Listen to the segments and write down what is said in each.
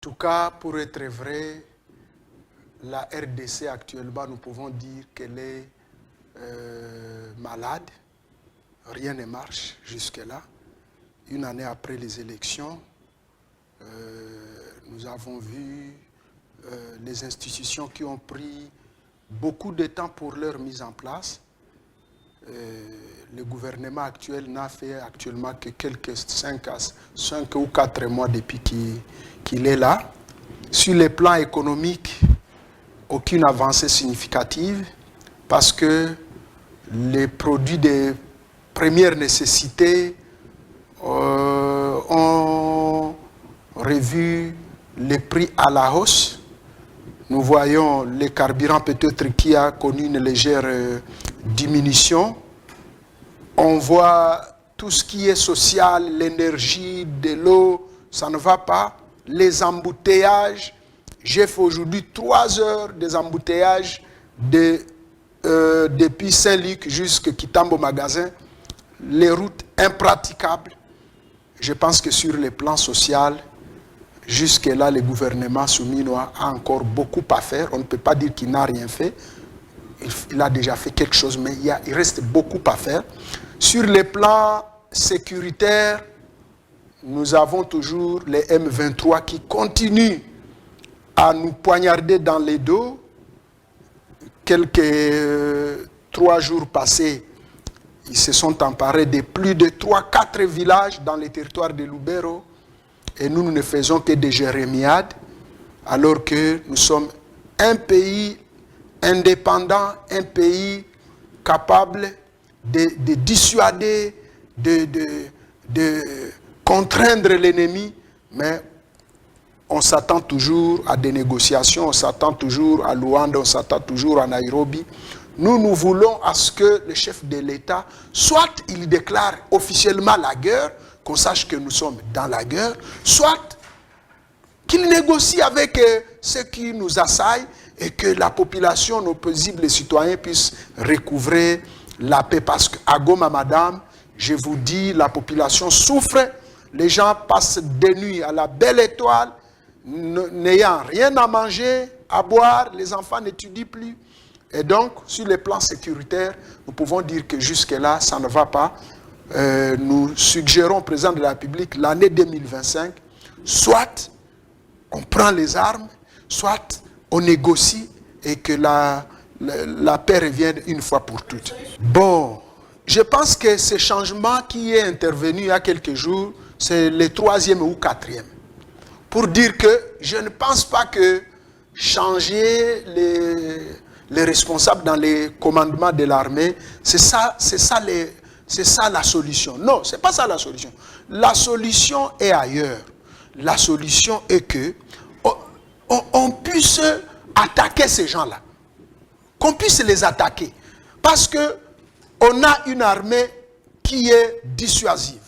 tout cas, pour être vrai, la RDC actuellement, nous pouvons dire qu'elle est malade. Rien ne marche jusque-là. Une année après les élections, nous avons vu les institutions qui ont pris beaucoup de temps pour leur mise en place. Le gouvernement actuel n'a fait actuellement que quelques 5 ou 4 mois depuis qu'il est là. Sur le plan économique, aucune avancée significative parce que les produits de première nécessité ont revu les prix à la hausse. Nous voyons le carburant peut-être qui a connu une légère diminution. On voit tout ce qui est social, l'énergie, de l'eau, ça ne va pas. Les embouteillages, j'ai fait aujourd'hui 3 heures des embouteillages depuis Saint-Luc jusqu'à Kitambo Magasin. Les routes impraticables. Je pense que sur le plan social, jusque-là, le gouvernement souminois a encore beaucoup à faire. On ne peut pas dire qu'il n'a rien fait. Il a déjà fait quelque chose, mais il reste beaucoup à faire. Sur le plan sécuritaire, nous avons toujours les M23 qui continuent à nous poignarder dans les dos. Quelques 3 jours passés, ils se sont emparés de plus de 3-4 villages dans les territoires de Lubero. Et nous ne faisons que des jérémiades, alors que nous sommes un pays indépendant, un pays capable de dissuader, de contraindre l'ennemi, mais on s'attend toujours à des négociations, on s'attend toujours à Luanda, on s'attend toujours à Nairobi. Nous voulons à ce que le chef de l'État, soit il déclare officiellement la guerre, qu'on sache que nous sommes dans la guerre, soit qu'il négocie avec ceux qui nous assaillent et que la population, nos paisibles citoyens puissent recouvrer la paix. Parce qu'à Goma, madame, je vous dis, la population souffre, les gens passent des nuits à la belle étoile, n'ayant rien à manger, à boire, les enfants n'étudient plus. Et donc, sur le plan sécuritaire, nous pouvons dire que jusque-là, ça ne va pas. Nous suggérons au président de la République l'année 2025, soit on prend les armes, soit on négocie et que la paix revienne une fois pour toutes. Bon, je pense que ce changement qui est intervenu il y a quelques jours, c'est le 3e ou 4e. Pour dire que je ne pense pas que changer les responsables dans les commandements de l'armée, c'est ça la solution. Non, ce n'est pas ça la solution. La solution est ailleurs. La solution est que on puisse attaquer ces gens-là. Qu'on puisse les attaquer. Parce qu'on a une armée qui est dissuasive.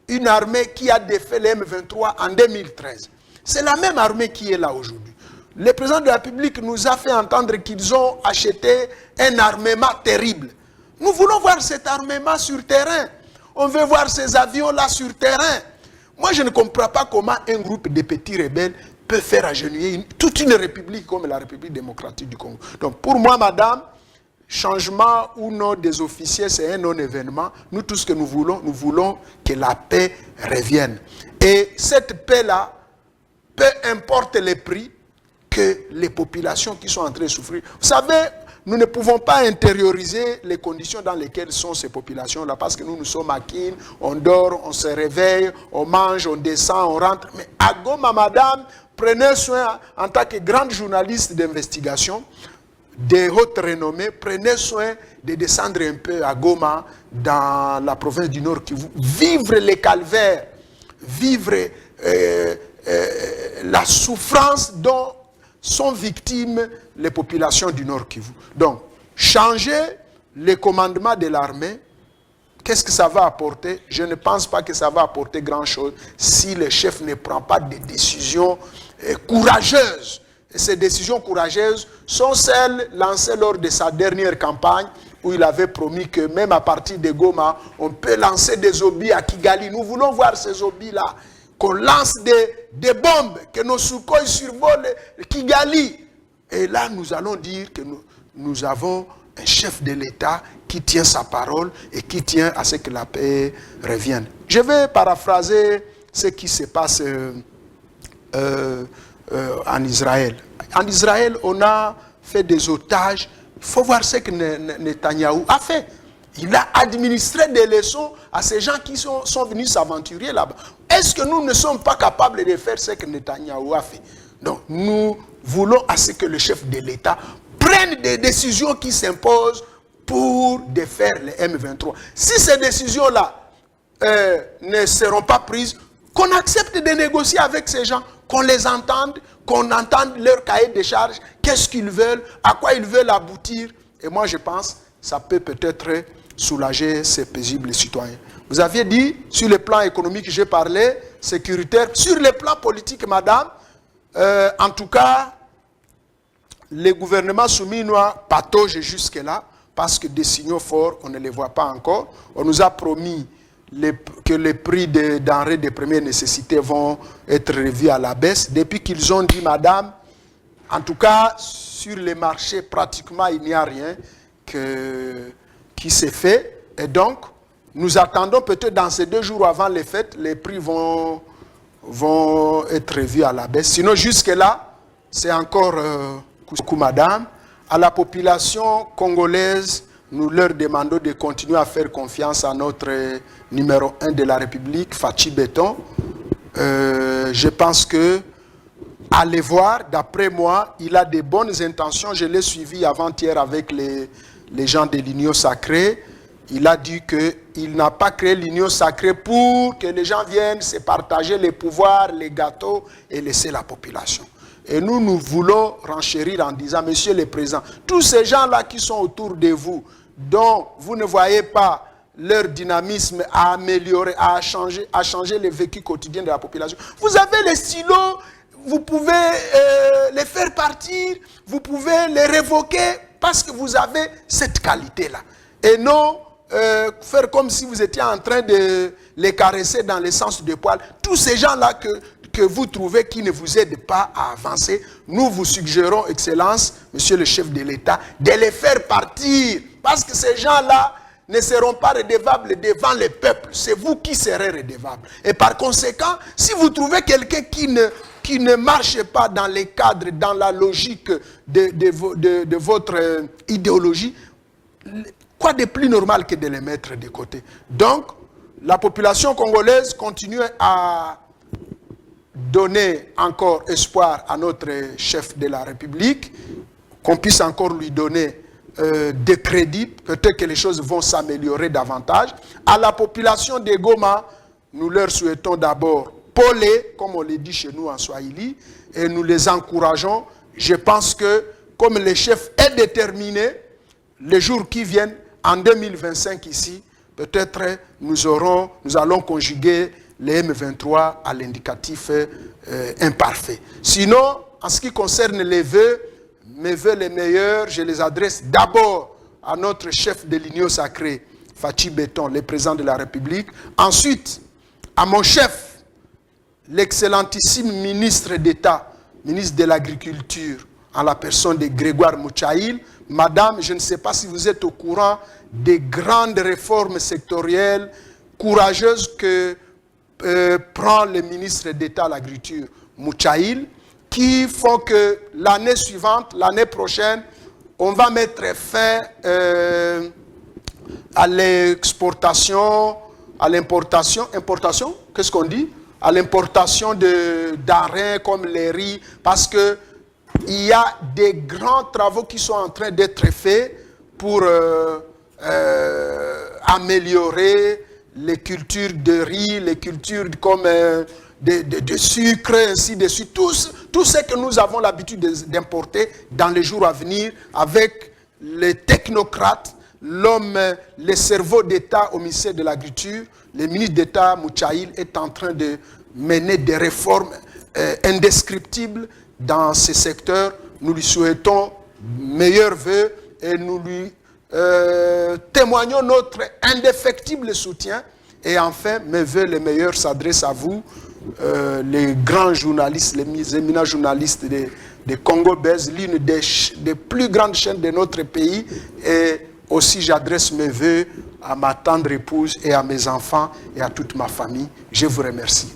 Une armée qui a défait les M23 en 2013. C'est la même armée qui est là aujourd'hui. Le président de la République nous a fait entendre qu'ils ont acheté un armement terrible. Nous voulons voir cet armement sur terrain. On veut voir ces avions-là sur terrain. Moi, je ne comprends pas comment un groupe de petits rebelles peut faire agenouiller toute une république comme la République démocratique du Congo. Donc, pour moi, madame, changement ou non des officiers, c'est un non-événement. Nous, tout ce que nous voulons que la paix revienne. Et cette paix-là, peu importe les prix, que les populations qui sont en train de souffrir. Vous savez, nous ne pouvons pas intérioriser les conditions dans lesquelles sont ces populations-là, parce que nous sommes à Kin, on dort, on se réveille, on mange, on descend, on rentre. Mais à Goma, madame, prenez soin, en tant que grande journaliste d'investigation, de haute renommée, prenez soin de descendre un peu à Goma, dans la province du Nord Kivu, vivre les calvaires, vivre la souffrance dont sont victimes les populations du Nord Kivu. Donc, changer les commandements de l'armée, qu'est-ce que ça va apporter? Je ne pense pas que ça va apporter grand-chose si le chef ne prend pas des décisions courageuses. Et ces décisions courageuses sont celles lancées lors de sa dernière campagne où il avait promis que même à partir de Goma, on peut lancer des obus à Kigali. Nous voulons voir ces obus-là. qu'on lance des bombes, que nos Sukhoi survolent Kigali. Et là, nous allons dire que nous avons un chef de l'État qui tient sa parole et qui tient à ce que la paix revienne. Je vais paraphraser ce qui se passe en Israël. En Israël, on a fait des otages. Il faut voir ce que Netanyahou a fait. Il a administré des leçons à ces gens qui sont venus s'aventurer là-bas. Est-ce que nous ne sommes pas capables de faire ce que Netanyahou a fait? Donc, nous voulons à ce que le chef de l'État prenne des décisions qui s'imposent pour défaire les M23. Si ces décisions-là ne seront pas prises, qu'on accepte de négocier avec ces gens, qu'on les entende, qu'on entende leur cahier de charges, qu'est-ce qu'ils veulent, à quoi ils veulent aboutir. Et moi, je pense que ça peut peut-être soulager ces paisibles citoyens. Vous aviez dit, sur le plan économique, j'ai parlé, sécuritaire, sur le plan politique, madame, en tout cas, les gouvernements souminois pataugent jusque-là, parce que des signaux forts, on ne les voit pas encore. On nous a promis que les prix des denrées de première nécessité vont être revus à la baisse. Depuis qu'ils ont dit, madame, en tout cas, sur les marchés, pratiquement, il n'y a rien qui s'est fait. Et donc, nous attendons peut-être dans ces 2 jours avant les fêtes, les prix vont être revus à la baisse. Sinon, jusque-là, c'est encore coup, madame. À la population congolaise, nous leur demandons de continuer à faire confiance à notre numéro 1 de la République, Fachi Béton. Je pense que, allez voir, d'après moi, il a de bonnes intentions. Je l'ai suivi avant-hier avec les gens de l'Union Sacrée. Il a dit qu'il n'a pas créé l'Union Sacrée pour que les gens viennent se partager les pouvoirs, les gâteaux et laisser la population. Et nous voulons renchérir en disant, Monsieur le Président, tous ces gens-là qui sont autour de vous, dont vous ne voyez pas leur dynamisme à améliorer, à changer le vécu quotidien de la population. Vous avez les stylos, vous pouvez les faire partir, vous pouvez les révoquer parce que vous avez cette qualité-là. Et non faire comme si vous étiez en train de les caresser dans le sens du poil. Tous ces gens-là que vous trouvez qui ne vous aident pas à avancer, nous vous suggérons, Excellence, Monsieur le chef de l'État, de les faire partir. Parce que ces gens-là ne seront pas redevables devant le peuple. C'est vous qui serez redevables. Et par conséquent, si vous trouvez quelqu'un qui ne marche pas dans les cadres, dans la logique de votre idéologie, quoi de plus normal que de les mettre de côté? Donc, la population congolaise continue à donner encore espoir à notre chef de la République, qu'on puisse encore lui donner des crédits, peut-être que les choses vont s'améliorer davantage. À la population de Goma, nous leur souhaitons d'abord polé, comme on le dit chez nous en Swahili, et nous les encourageons. Je pense que, comme le chef est déterminé, les jours qui viennent, en 2025 ici, peut-être nous allons conjuguer les M23 à l'indicatif imparfait. Sinon, en ce qui concerne les vœux, mes vœux les meilleurs, je les adresse d'abord à notre chef de l'Union Sacrée, Fachi Béton, le président de la République. Ensuite, à mon chef, l'excellentissime ministre d'État, ministre de l'Agriculture, en la personne de Grégoire Mouchaïl. Madame, je ne sais pas si vous êtes au courant des grandes réformes sectorielles courageuses que prend le ministre d'État à l'Agriculture, Mouchaïl, qui font que l'année suivante, l'année prochaine, on va mettre fin à l'exportation, à l'importation, qu'est-ce qu'on dit? À l'importation de denrées comme les riz, parce que il y a des grands travaux qui sont en train d'être faits pour améliorer les cultures de riz, les cultures comme de sucre, ainsi de suite. Tout ce que nous avons l'habitude d'importer dans les jours à venir avec les technocrates, l'homme, le cerveau d'État au ministère de l'Agriculture, le ministre d'État Mouchaïl est en train de mener des réformes indescriptibles dans ce secteur. Nous lui souhaitons meilleurs vœux et nous lui témoignons notre indéfectible soutien. Et enfin, mes vœux les meilleurs s'adressent à vous, les grands journalistes, les éminents journalistes de Congo Belge, l'une des plus grandes chaînes de notre pays. Et aussi, j'adresse mes voeux à ma tendre épouse et à mes enfants et à toute ma famille. Je vous remercie.